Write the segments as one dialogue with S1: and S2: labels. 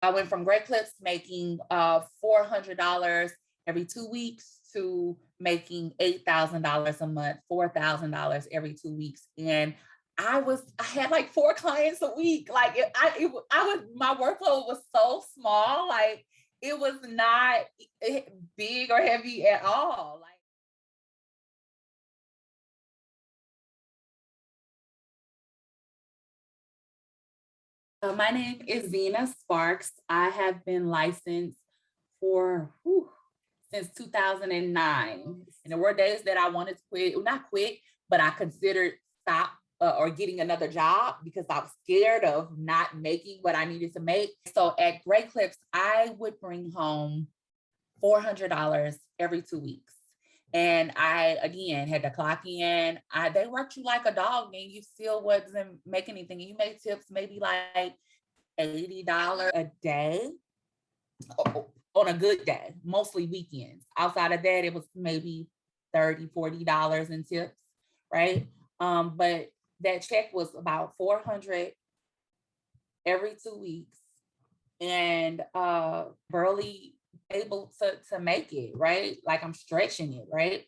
S1: I went from Great Clips making $400 every 2 weeks to making $8,000 a month, $4,000 every 2 weeks. And I had like 4 clients a week. Like my workload was so small. Like it was not big or heavy at all. Like, my name is Zeina Sparks. I have been licensed for since 2009. And there were days that I wanted to quit, well, not quit, but I considered stop or getting another job because I was scared of not making what I needed to make. So at Great Clips, I would bring home $400 every 2 weeks. And I again had to clock in. They worked you like a dog, and you still wasn't making anything. And you made tips maybe like $80 a day on a good day, mostly weekends. Outside of that, it was maybe $30, $40 in tips, right? But that check was about 400 every 2 weeks, and barely able to make it, right? Like I'm stretching it, right?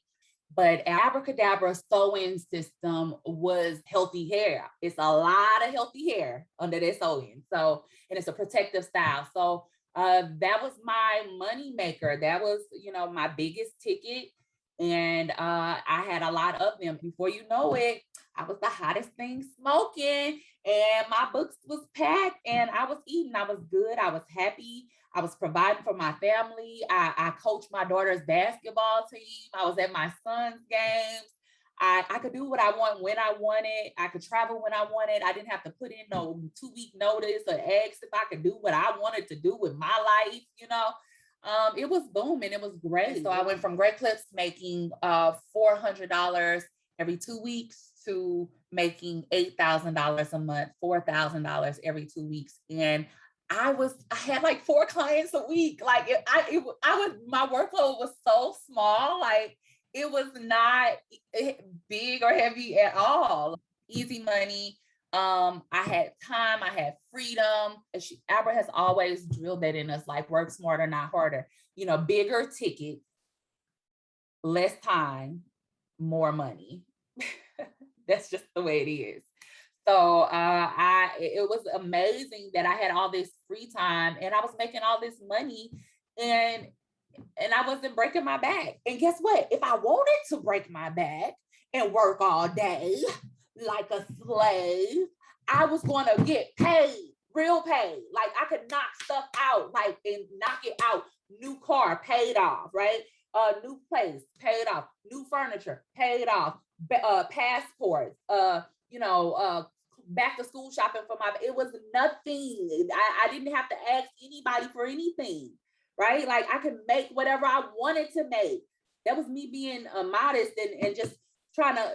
S1: But Abra Kadabra sewing system was healthy hair. It's a lot of healthy hair under that sewing. So, and it's a protective style. So that was my money maker. That was, my biggest ticket. And I had a lot of them. Before you know it, I was the hottest thing smoking, and my books was packed, and I was eating. I was good. I was happy. I was providing for my family. I coached my daughter's basketball team. I was at my son's games. I could do what I want when I wanted. I could travel when I wanted. I didn't have to put in no 2 week notice or ask if I could do what I wanted to do with my life. It was booming. It was great. So I went from Great Clips making $400 every 2 weeks to making $8,000 a month, $4,000 every 2 weeks. And I had like 4 clients a week. Like my workload was so small. Like it was not big or heavy at all. Easy money. I had time, I had freedom. Abra has always drilled that in us, like work smarter, not harder. Bigger ticket, less time, more money. That's just the way it is. So it was amazing that I had all this free time and I was making all this money, and I wasn't breaking my back. And guess what? If I wanted to break my back and work all day like a slave, I was going to get paid, real paid. Like I could knock stuff out, like and knock it out. New car paid off, right? New place paid off. New furniture paid off. Passports. Back to school shopping for it was nothing. I didn't have to ask anybody for anything, right? Like I could make whatever I wanted to make. That was me being modest and just trying to,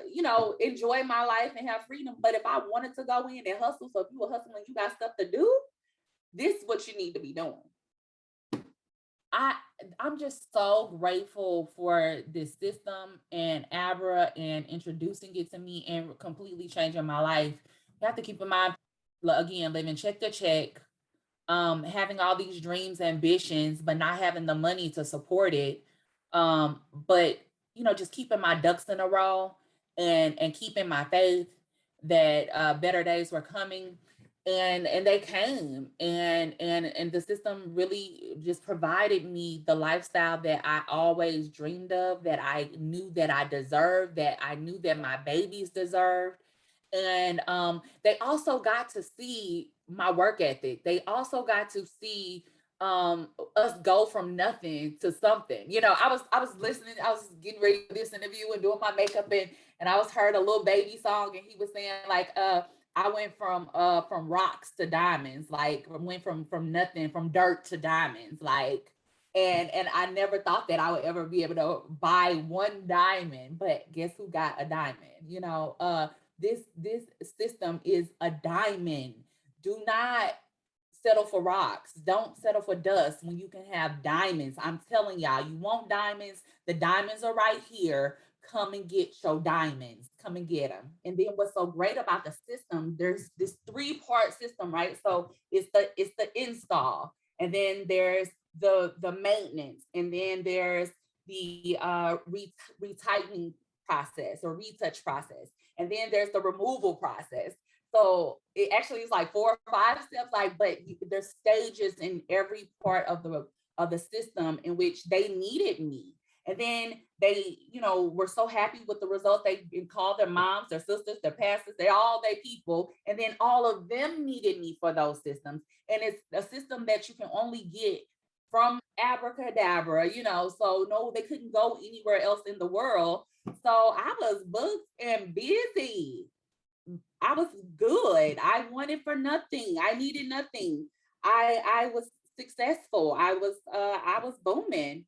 S1: enjoy my life and have freedom. But if I wanted to go in and hustle, so if you were hustling, you got stuff to do, this is what you need to be doing. I'm just so grateful for this system and Abra and introducing it to me and completely changing my life. You have to keep in mind, again, living check to check, having all these dreams, ambitions, but not having the money to support it. But just keeping my ducks in a row and keeping my faith that better days were coming, and they came, and the system really just provided me the lifestyle that I always dreamed of, that I knew that I deserved, that I knew that my babies deserved. And they also got to see my work ethic. They also got to see us go from nothing to something. I was listening, I was getting ready for this interview and doing my makeup, and I was heard a little baby song, and he was saying like I went from rocks to diamonds, like went from nothing, from dirt to diamonds, like, and I never thought that I would ever be able to buy one diamond, but guess who got a diamond? This system is a diamond. Do not settle for rocks. Don't settle for dust when you can have diamonds. I'm telling y'all, you want diamonds? The diamonds are right here. Come and get your diamonds. Come and get them. And then what's so great about the system, there's this 3-part system, right? So it's the install. And then there's the maintenance, and then there's the retightening process or retouch process, and then there's the removal process. So it actually is like 4 or 5 steps, like, but there's stages in every part of the system in which they needed me. And then they, were so happy with the results. They called their moms, their sisters, their pastors, they all their people. And then all of them needed me for those systems. And it's a system that you can only get from Abra Kadabra, so no, they couldn't go anywhere else in the world. So I was booked and busy. I was good. I wanted for nothing. I needed nothing. I was successful. I was booming.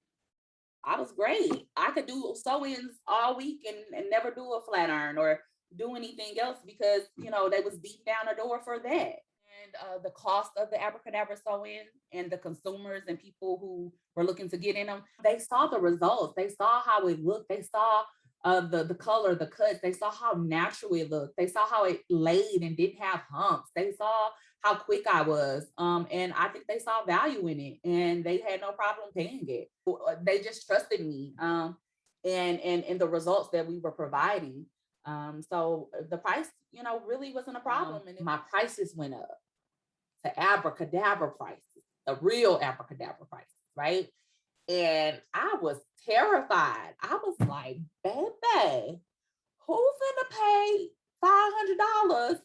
S1: I was great. I could do sew-ins all week and never do a flat iron or do anything else because, they was beating down the door for that. And the cost of the abracadabra sew-in and the consumers and people who were looking to get in them, they saw the results. They saw how it looked. They saw the color, the cuts. They saw how natural it looked. They saw how it laid and didn't have humps. They saw how quick I was. And I think they saw value in it and they had no problem paying it. They just trusted me and the results that we were providing. So the price, really wasn't a problem. And my prices went up to abracadabra prices, the real abracadabra prices, right? And I was terrified. I was like, baby, who's gonna pay $500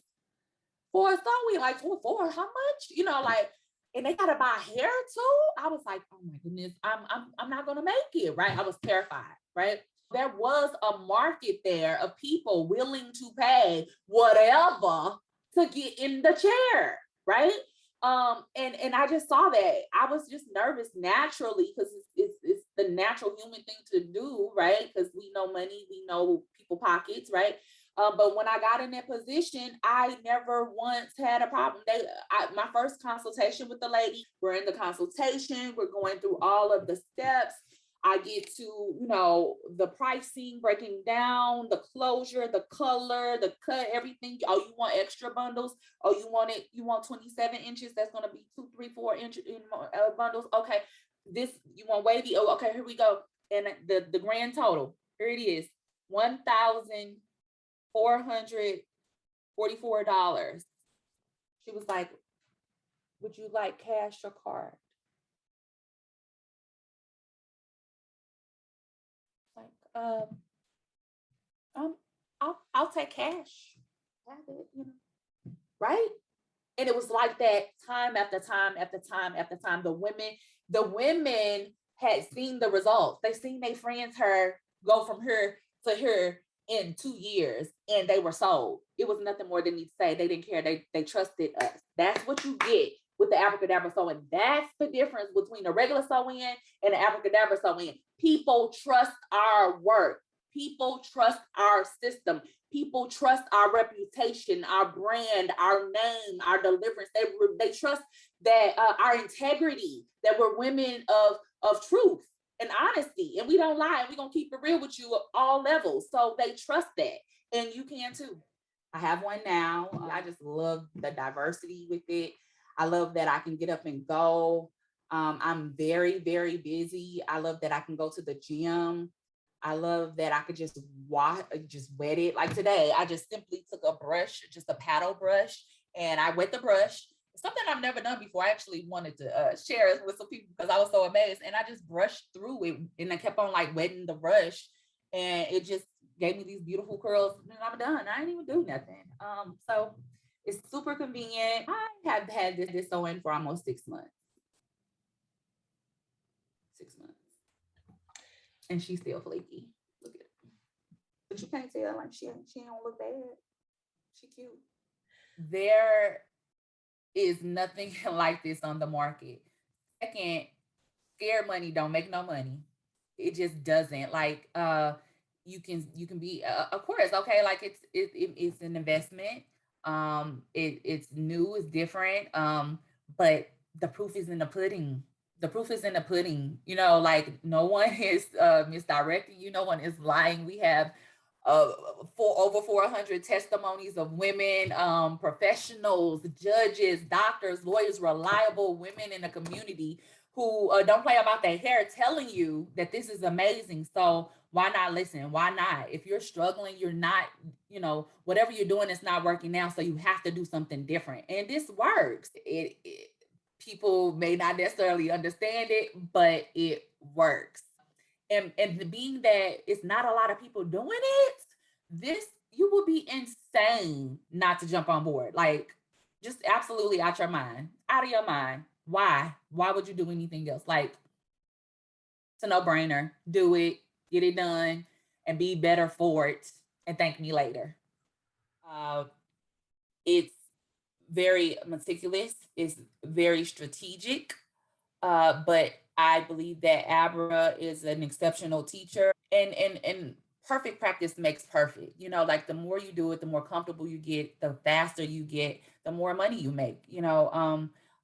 S1: for a sewing? Like, for how much? Like, and they gotta buy hair too. I was like, oh my goodness, I'm not gonna make it, right? I was terrified, right? There was a market there of people willing to pay whatever to get in the chair, right? And I just saw that. I was just nervous naturally because it's the natural human thing to do, right? Because we know money, we know people pockets, right? But when I got in that position, I never once had a problem. My first consultation with the lady, we're in the consultation, we're going through all of the steps. I get to, the pricing, breaking down the closure, the color, the cut, everything. Oh, you want extra bundles? Oh, you want 27 inches? That's going to be 2, 3, 4 inch in bundles. Okay. You want wavy? Oh, okay, here we go. And the grand total, here it is, $1,444. She was like, would you like cash or card? Like, I'll take cash. Have it, right? And it was like that time after time after time after time. The women had seen the results. They seen their friends go from here to here in 2 years, and they were sold. It was nothing more than need to say. They didn't care. They trusted us. That's what you get with the abracadabra sew-in. That's the difference between a regular sew-in and the abracadabra sew-in. People trust our work. People trust our system. People trust our reputation, our brand, our name, our deliverance. They trust that our integrity, that we're women of truth and honesty, and we don't lie, and we're gonna keep it real with you at all levels. So they trust that, and you can too. I have one now. I just love the diversity with it. I love that I can get up and go. I'm very, very busy. I love that I can go to the gym. I love that I could just wet it. Like today, I just simply took a brush, just a paddle brush, and I wet the brush. Something I've never done before. I actually wanted to share it with some people because I was so amazed. And I just brushed through it, and I kept on like wetting the brush, and it just gave me these beautiful curls. And I'm done. I didn't even do nothing. So it's super convenient. I have had this sew-in for almost 6 months. 6 months. And she's still flaky. Look at it. But you can't tell, like, she don't look bad. She cute. There is nothing like this on the market. Second, scared money don't make no money. It just doesn't. Like, you can be, of course, okay, like it's an investment. It's new, it's different. But the proof is in the pudding. The proof is in the pudding. Like, no one is misdirecting you, no one is lying. We have for over 400 testimonies of women, professionals, judges, doctors, lawyers, reliable women in the community who don't play about their hair, telling you that this is amazing. So why not listen? Why not? If you're struggling, you're not, whatever you're doing is not working now. So you have to do something different. And this works. People may not necessarily understand it, but it works. And being that it's not a lot of people doing it, this you will be insane not to jump on board. Like, just absolutely out your mind, out of your mind. Why? Why would you do anything else? Like, it's a no-brainer. Do it, get it done, and be better for it. And thank me later. Uh, it's very meticulous. It's very strategic. But I believe that Abra is an exceptional teacher, and perfect practice makes perfect. Like, the more you do it, the more comfortable you get, the faster you get, the more money you make.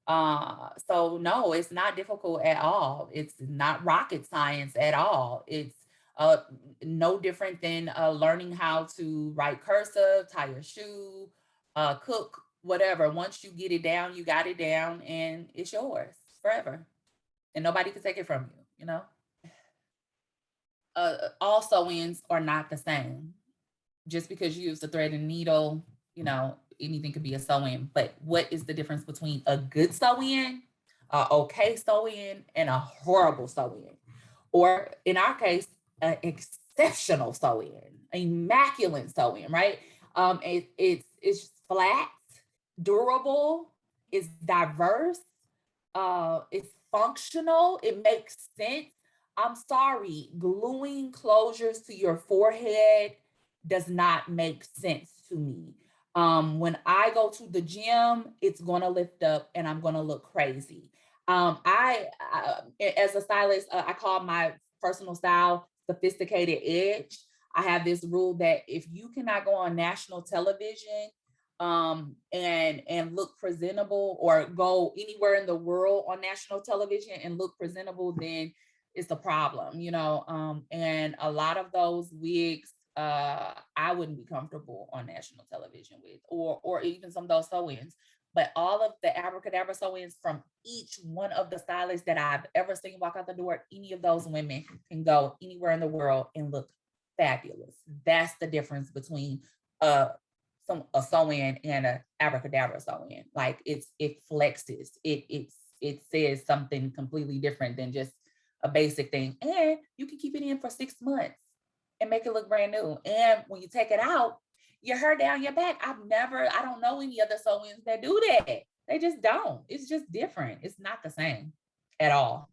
S1: So no, it's not difficult at all. It's not rocket science at all. It's uh no different than learning how to write cursive, tie your shoe, cook, whatever. Once you get it down, you got it down, and it's yours forever, and nobody can take it from you. All sew-ins are not the same. Just because you use the thread and needle, anything could be a sew-in. But what is the difference between a good sew-in, a okay sew-in, and a horrible sew-in? Or in our case, an exceptional sew-in, immaculate sew-in, right? It's flat, durable, it's diverse, it's functional, it makes sense. I'm sorry, gluing closures to your forehead does not make sense to me. When I go to the gym, it's gonna lift up and I'm gonna look crazy. As a stylist, I call my personal style sophisticated edge. I have this rule that if you cannot go on national television and look presentable, or go anywhere in the world on national television and look presentable, then it's a problem. And a lot of those wigs, I wouldn't be comfortable on national television with, or even some of those sew-ins. But all of the Abra Kadabra sew-ins from each one of the stylists that I've ever seen walk out the door, any of those women can go anywhere in the world and look fabulous. That's the difference between a sew-in and a abracadabra sew-in. Like, it flexes. It says something completely different than just a basic thing. And you can keep it in for 6 months and make it look brand new. And when you take it out, your hair down your back. I don't know any other sew-ins that do that. They just don't. It's just different. It's not the same at all.